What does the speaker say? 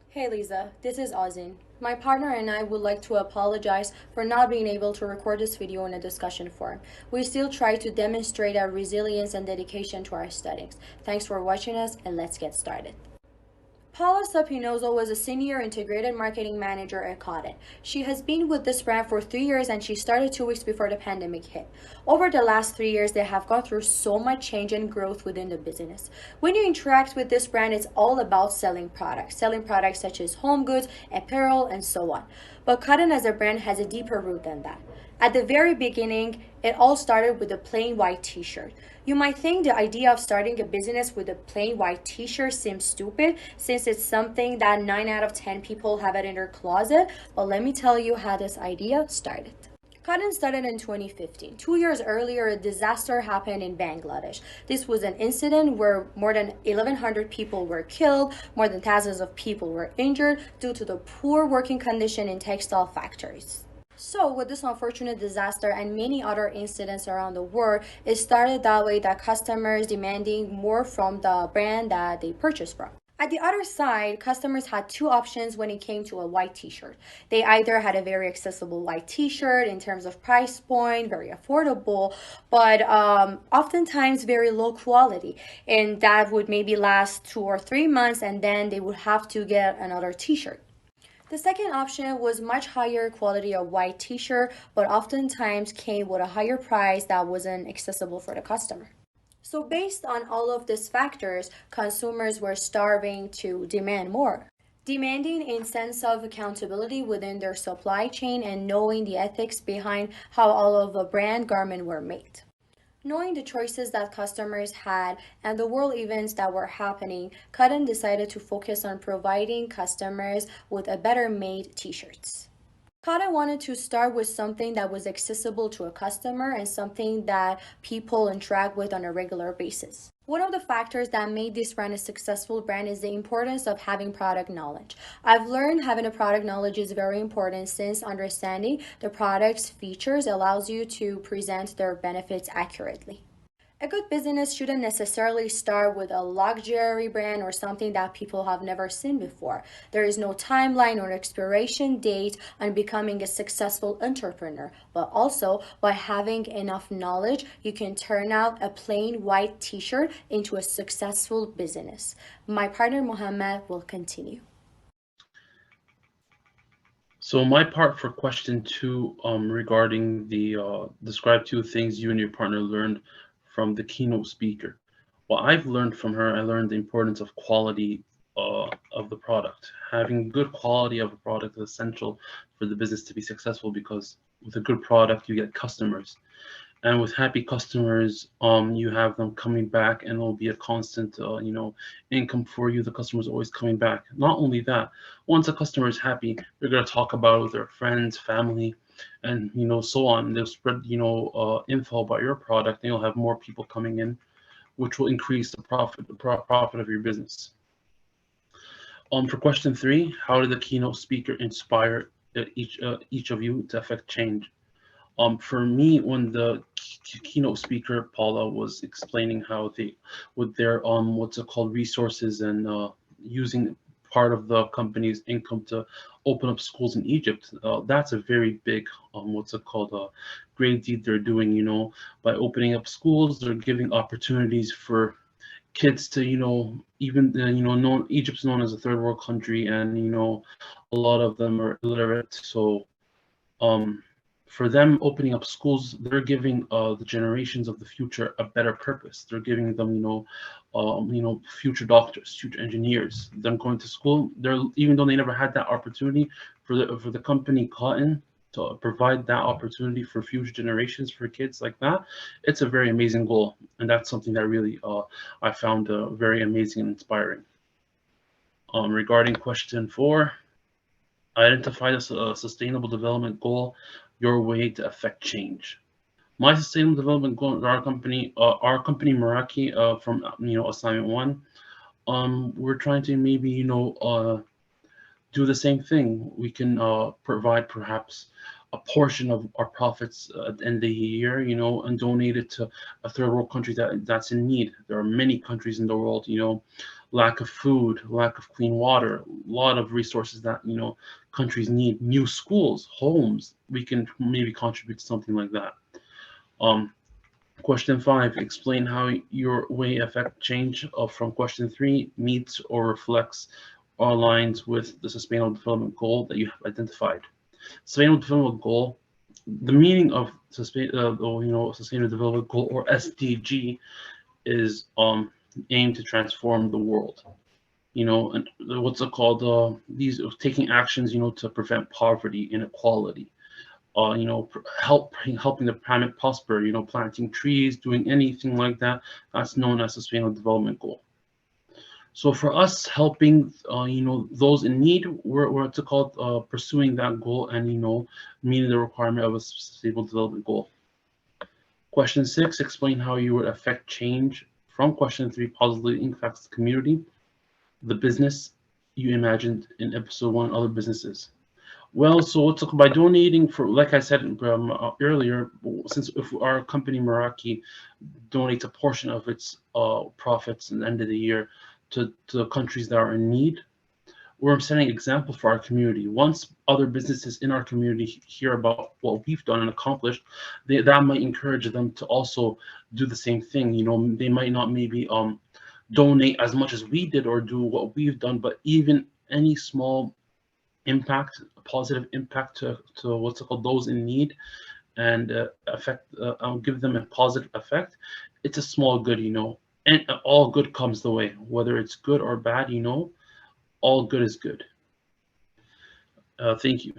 Hey Lisa, this is Ozin. My partner and I would like to apologize for not being able to record this video in a discussion form. We still try to demonstrate our resilience and dedication to our aesthetics. Thanks for watching us and let's get started. Paula Sapinozo was a senior integrated marketing manager at Cotton. She has been with this brand for 3 years and she started 2 weeks before the pandemic hit. Over the last 3 years, they have gone through so much change and growth within the business. When you interact with this brand, it's all about selling products such as home goods, apparel, and so on. But Cotton as a brand has a deeper root than that. At the very beginning, it all started with a plain white t shirt. You might think the idea of starting a business with a plain white t shirt seems stupid since it's something that 9 out of 10 people have it in their closet, but let me tell you how this idea started. Cotton started in 2015. 2 years earlier, a disaster happened in Bangladesh. This was an incident where more than 1,100 people were killed, more than thousands of people were injured due to the poor working condition in textile factories. So, with this unfortunate disaster and many other incidents around the world, it started that way that customers demanding more from the brand that they purchased from. At the other side, customers had two options when it came to a white t shirt. They either had a very accessible white t shirt in terms of price point, very affordable, but oftentimes very low quality. And that would maybe last 2 or 3 months, and then they would have to get another t shirt. The second option was much higher quality of white t-shirt, but oftentimes came with a higher price that wasn't accessible for the customer. So based on all of these factors, consumers were starving to demand more. Demanding a sense of accountability within their supply chain and knowing the ethics behind how all of the brand garment were made. Knowing the choices that customers had and the world events that were happening, Cotton decided to focus on providing customers with a better made t-shirts. Cotton wanted to start with something that was accessible to a customer and something that people interact with on a regular basis. One of the factors that made this brand a successful brand is the importance of having product knowledge. I've learned having a product knowledge is very important since understanding the product's features allows you to present their benefits accurately. A good business shouldn't necessarily start with a luxury brand or something that people have never seen before. There is no timeline or expiration date on becoming a successful entrepreneur, but also by having enough knowledge, you can turn out a plain white t shirt into a successful business. My partner Mohammed will continue. So my part for question two, regarding the describe two things you and your partner learned from the keynote speaker. What I've learned from her, I learned the importance of quality of the product. Having good quality of a product is essential for the business to be successful because with a good product you get customers, and with happy customers, you have them coming back, and it'll be a constant income for you. The customer's always coming back. Not only that, once a customer is happy, they're going to talk about it with their friends, family, and so on. They'll spread info about your product, and you'll have more people coming in, which will increase the profit of your business. For question three, how did the keynote speaker inspire each of you to affect change? For me, when the keynote speaker Paula was explaining how they, with their what's it called, resources, and using part of the company's income to open up schools in Egypt, that's a very big what's it called, great deed they're doing. By opening up schools, they're giving opportunities for kids to even known Egypt's known as a third world country, and a lot of them are illiterate. So um, for them opening up schools, they're giving the generations of the future a better purpose. They're giving them, future doctors, future engineers. Them going to school, they're, even though they never had that opportunity, for the company Cotton to provide that opportunity for future generations, for kids like that, it's a very amazing goal, and that's something that really I found very amazing and inspiring. Regarding question four, identify a sustainable development goal, your way to affect change. My sustainable development goal, our company Meraki, from assignment one, we're trying to maybe do the same thing. We can provide perhaps a portion of our profits at the end of the year, and donate it to a third world country that's in need. There are many countries in the world, lack of food, lack of clean water, a lot of resources that countries need, new schools, homes. We can maybe contribute to something like that. Um, Question 5, explain how your way affect change from question 3 meets or reflects or aligns with the Sustainable Development Goal that you have identified. Sustainable Development Goal, the meaning of Sustainable Development Goal, or SDG, is aimed to transform the world. And what's it called? These taking actions, to prevent poverty, inequality, helping the planet prosper, planting trees, doing anything like that. That's known as Sustainable Development Goal. So for us, helping, those in need, we're what's it called, pursuing that goal and, meeting the requirement of a Sustainable Development Goal. Question 6, explain how you would affect change from question 3 positively impacts the community, the business you imagined in episode 1, other businesses. Well, so it's by donating, for, like I said earlier, since if our company Meraki donates a portion of its profits at the end of the year to countries that are in need, we're setting an example for our community. Once other businesses in our community hear about what we've done and accomplished, that might encourage them to also do the same thing. They might not maybe donate as much as we did or do what we've done, but even any small impact, a positive impact to what's it called, those in need, and give them a positive effect. It's a small good, and all good comes the way, whether it's good or bad, all good is good. Thank you.